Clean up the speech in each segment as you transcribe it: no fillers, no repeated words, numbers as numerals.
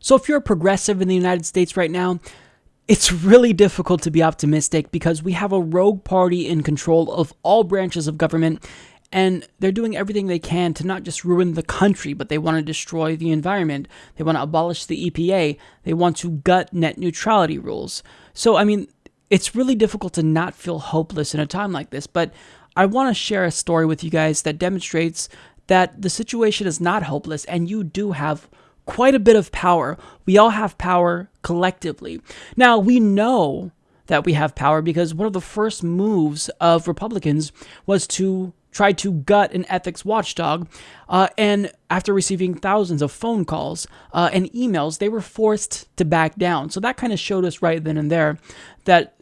So if you're a progressive in the United States right now, it's really difficult to be optimistic because we have a rogue party in control of all branches of government, and they're doing everything they can to not just ruin the country, but they want to destroy the environment. They want to abolish the EPA. They want to gut net neutrality rules. So, I mean, it's really difficult to not feel hopeless in a time like this, but I want to share a story with you guys that demonstrates that the situation is not hopeless and you do have quite a bit of power. We all have power collectively. Now, we know that we have power because one of the first moves of Republicans was to try to gut an ethics watchdog, and after receiving thousands of phone calls and emails, they were forced to back down. So that kind of showed us right then and there that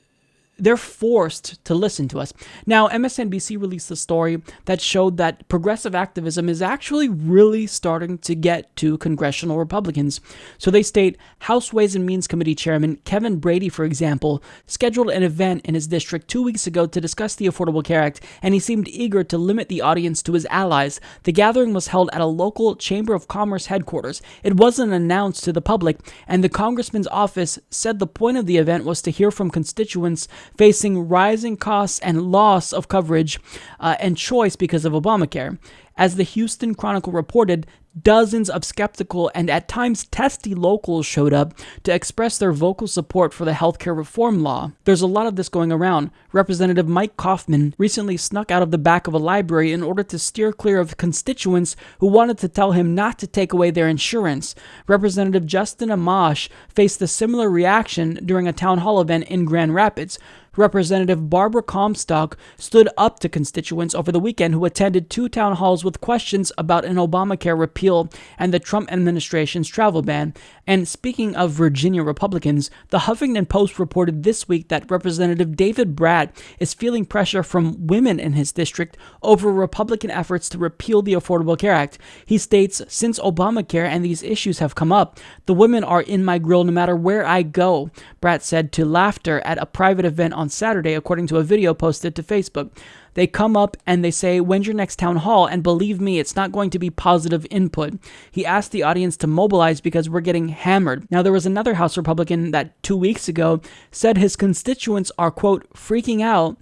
they're forced to listen to us. Now, MSNBC released a story that showed that progressive activism is actually really starting to get to congressional Republicans. So they state House Ways and Means Committee Chairman Kevin Brady, for example, scheduled an event in his district 2 weeks ago to discuss the Affordable Care Act, and he seemed eager to limit the audience to his allies. The gathering was held at a local Chamber of Commerce headquarters. It wasn't announced to the public, and the congressman's office said the point of the event was to hear from constituents facing rising costs and loss of coverage and choice because of Obamacare. As the Houston Chronicle reported, dozens of skeptical and at times testy locals showed up to express their vocal support for the healthcare reform law. There's a lot of this going around. Representative Mike Kaufman recently snuck out of the back of a library in order to steer clear of constituents who wanted to tell him not to take away their insurance. Representative Justin Amash faced a similar reaction during a town hall event in Grand Rapids. Representative Barbara Comstock stood up to constituents over the weekend who attended 2 town halls with questions about an Obamacare repeal and the Trump administration's travel ban. And speaking of Virginia Republicans, the Huffington Post reported this week that Representative David Bratt is feeling pressure from women in his district over Republican efforts to repeal the Affordable Care Act. He states, since Obamacare and these issues have come up, the women are in my grill no matter where I go, Bratt said to Laughter at a private event on Saturday, according to a video posted to Facebook. They come up and they say, when's your next town hall? And believe me, it's not going to be positive input. He asked the audience to mobilize because we're getting hammered. Now, there was another House Republican that 2 weeks ago said his constituents are, quote, freaking out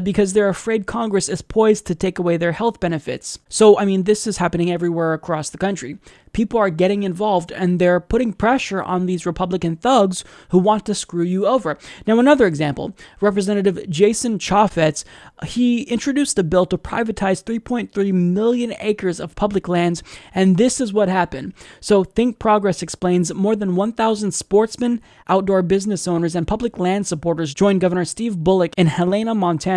because they're afraid Congress is poised to take away their health benefits. So, I mean, this is happening everywhere across the country. People are getting involved and they're putting pressure on these Republican thugs who want to screw you over. Now, another example, Representative Jason Chaffetz, he introduced a bill to privatize 3.3 million acres of public lands, and this is what happened. So Think Progress explains more than 1,000 sportsmen, outdoor business owners, and public land supporters joined Governor Steve Bullock in Helena, Montana.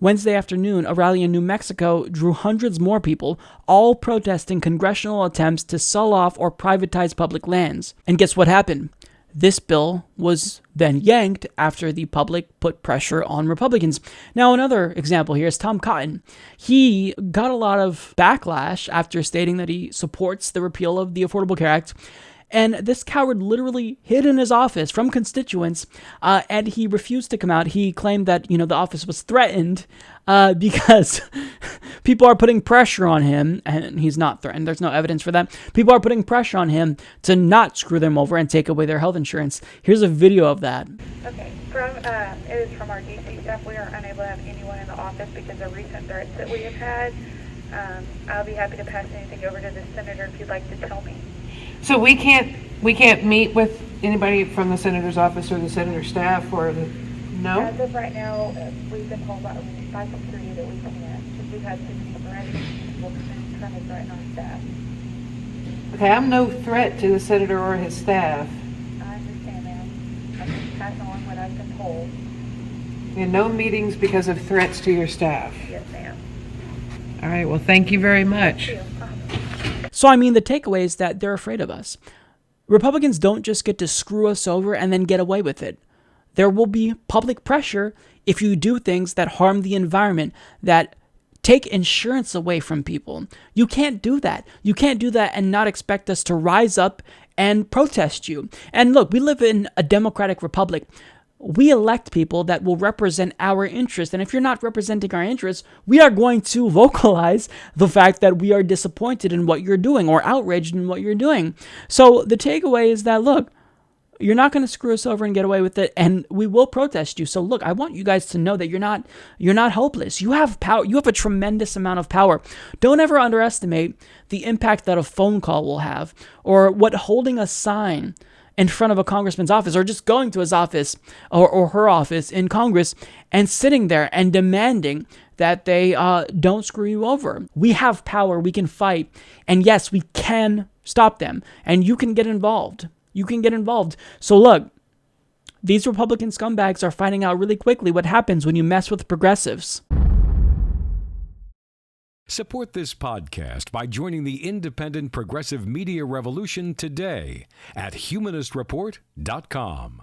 Wednesday afternoon, a rally in New Mexico drew hundreds more people, all protesting congressional attempts to sell off or privatize public lands. And guess what happened? This bill was then yanked after the public put pressure on Republicans. Now, another example here is Tom Cotton. He got a lot of backlash after stating that he supports the repeal of the Affordable Care Act. And this coward literally hid in his office from constituents, and he refused to come out. He claimed that, the office was threatened because people are putting pressure on him, and he's not threatened. There's no evidence for that. People are putting pressure on him to not screw them over and take away their health insurance. Here's a video of that. Okay, it is from our DC staff. We are unable to have anyone in the office because of recent threats that we have had. I'll be happy to pass anything over to the senator if you'd like to tell me. So we can't meet with anybody from the senator's office or the senator's staff or no? As of right now, we've been told by security that we can't, because we've had too many threats people trying to threaten our staff. Okay, I'm no threat to the senator or his staff. I understand, ma'am. I'm just passing on what I've been told. And no meetings because of threats to your staff. Yes, ma'am. All right, well, thank you very much. Thank you. So, I mean, the takeaway is that they're afraid of us. Republicans don't just get to screw us over and then get away with it. There will be public pressure if you do things that harm the environment, that take insurance away from people. You can't do that. You can't do that and not expect us to rise up and protest you. And look, we live in a democratic republic. we elect people that will represent our interests. And if you're not representing our interests, we are going to vocalize the fact that we are disappointed in what you're doing or outraged in what you're doing. So the takeaway is that, look, you're not going to screw us over and get away with it, and we will protest you. So look, I want you guys to know that you're not hopeless. You have power. You have a tremendous amount of power. Don't ever underestimate the impact that a phone call will have, or what holding a sign in front of a congressman's office, or just going to his office or her office in Congress and sitting there and demanding that they don't screw you over. We have power. We can fight. And yes, we can stop them. And you can get involved. You can get involved. So look, these Republican scumbags are finding out really quickly what happens when you mess with progressives. Support this podcast by joining the independent progressive media revolution today at humanistreport.com.